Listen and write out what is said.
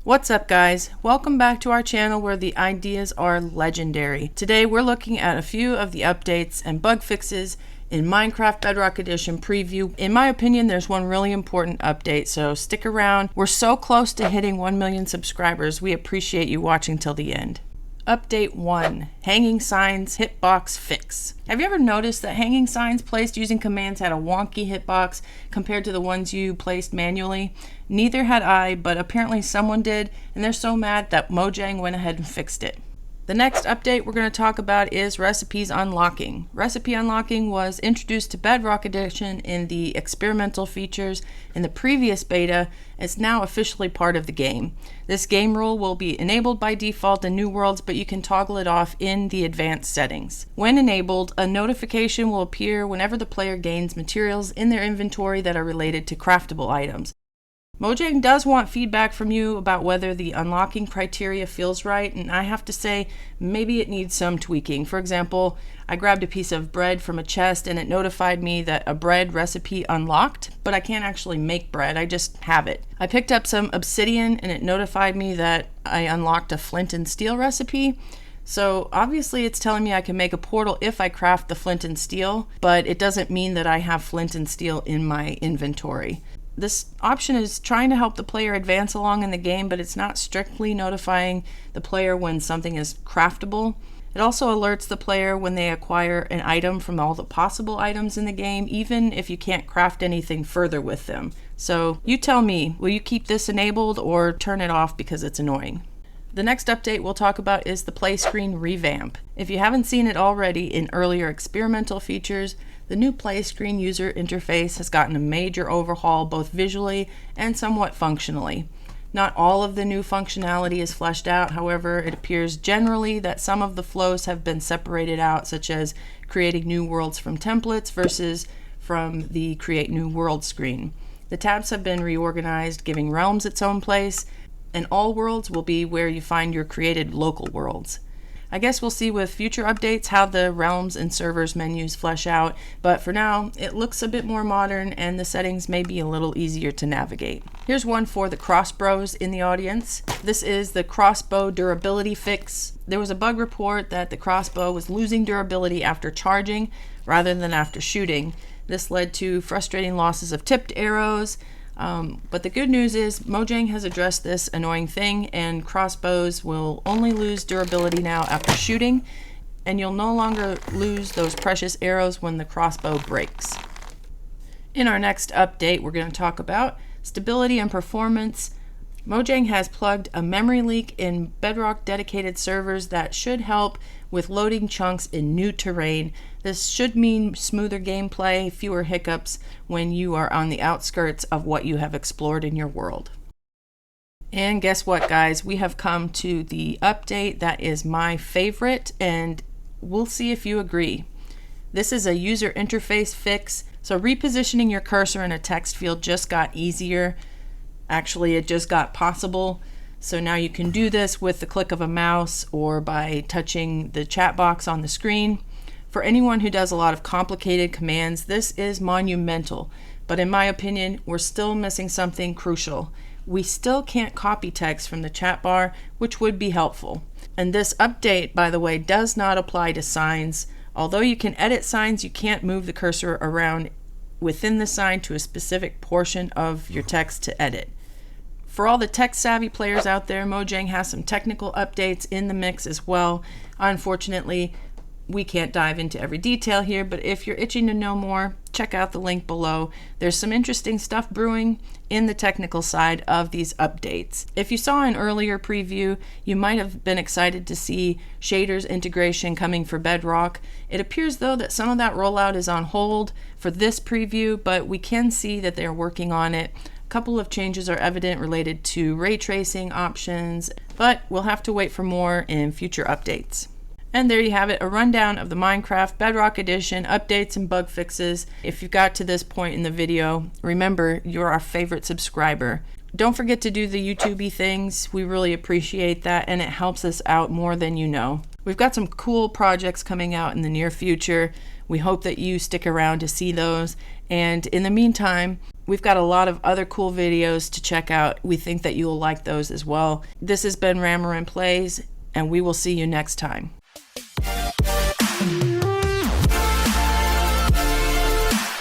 What's up, guys? Welcome back to our channel where the ideas are legendary. Today we're looking at a few of the updates and bug fixes in Minecraft Bedrock Edition preview. In my opinion, there's one really important update, so stick around. We're so close to hitting 1 million subscribers. We appreciate you watching till the end. Update 1. Hanging Signs Hitbox Fix. Have you ever noticed that hanging signs placed using commands had a wonky hitbox compared to the ones you placed manually? Neither had I, but apparently someone did, and they're so mad that Mojang went ahead and fixed it. The next update we're going to talk about is recipes unlocking. Recipe unlocking was introduced to Bedrock Edition in the experimental features in the previous beta. It's now officially part of the game. This game rule will be enabled by default in New Worlds, but you can toggle it off in the advanced settings. When enabled, a notification will appear whenever the player gains materials in their inventory that are related to craftable items. Mojang does want feedback from you about whether the unlocking criteria feels right, and I have to say, maybe it needs some tweaking. For example, I grabbed a piece of bread from a chest and it notified me that a bread recipe unlocked, but I can't actually make bread, I just have it. I picked up some obsidian and it notified me that I unlocked a flint and steel recipe. So obviously it's telling me I can make a portal if I craft the flint and steel, but it doesn't mean that I have flint and steel in my inventory. This option is trying to help the player advance along in the game, but it's not strictly notifying the player when something is craftable. It also alerts the player when they acquire an item from all the possible items in the game, even if you can't craft anything further with them. So you tell me, will you keep this enabled or turn it off because it's annoying? The next update we'll talk about is the play screen revamp. If you haven't seen it already in earlier experimental features, the new play screen user interface has gotten a major overhaul both visually and somewhat functionally. Not all of the new functionality is fleshed out, however, it appears generally that some of the flows have been separated out, such as creating new worlds from templates versus from the Create New World screen. The tabs have been reorganized, giving realms its own place, and all worlds will be where you find your created local worlds. I guess we'll see with future updates how the realms and servers menus flesh out, but for now it looks a bit more modern and the settings may be a little easier to navigate. Here's one for the crossbows in the audience. This is the crossbow durability fix. There was a bug report that the crossbow was losing durability after charging rather than after shooting. This led to frustrating losses of tipped arrows. But the good news is Mojang has addressed this annoying thing, and crossbows will only lose durability now after shooting, and you'll no longer lose those precious arrows when the crossbow breaks. In our next update, we're going to talk about stability and performance. Mojang has plugged a memory leak in Bedrock dedicated servers that should help with loading chunks in new terrain. This should mean smoother gameplay, fewer hiccups when you are on the outskirts of what you have explored in your world. And guess what, guys? We have come to the update that is my favorite, and we'll see if you agree. This is a user interface fix. So repositioning your cursor in a text field just got easier. Actually, it just got possible. So now you can do this with the click of a mouse or by touching the chat box on the screen. For anyone who does a lot of complicated commands, this is monumental. But in my opinion, we're still missing something crucial. We still can't copy text from the chat bar, which would be helpful. And this update, by the way, does not apply to signs. Although you can edit signs, you can't move the cursor around within the sign to a specific portion of your text to edit. For all the tech-savvy players out there, Mojang has some technical updates in the mix as well. Unfortunately, we can't dive into every detail here, but if you're itching to know more, check out the link below. There's some interesting stuff brewing in the technical side of these updates. If you saw an earlier preview, you might have been excited to see shaders integration coming for Bedrock. It appears though that some of that rollout is on hold for this preview, but we can see that they're working on it. A couple of changes are evident related to ray tracing options, but we'll have to wait for more in future updates. And there you have it, a rundown of the Minecraft Bedrock Edition updates and bug fixes. If you got to this point in the video, remember, you're our favorite subscriber. Don't forget to do the YouTube-y things. We really appreciate that, and it helps us out more than you know. We've got some cool projects coming out in the near future. We hope that you stick around to see those. And in the meantime, We've got a lot of other cool videos to check out. We think that you will like those as well. This has been RAMARENplays, and we will see you next time.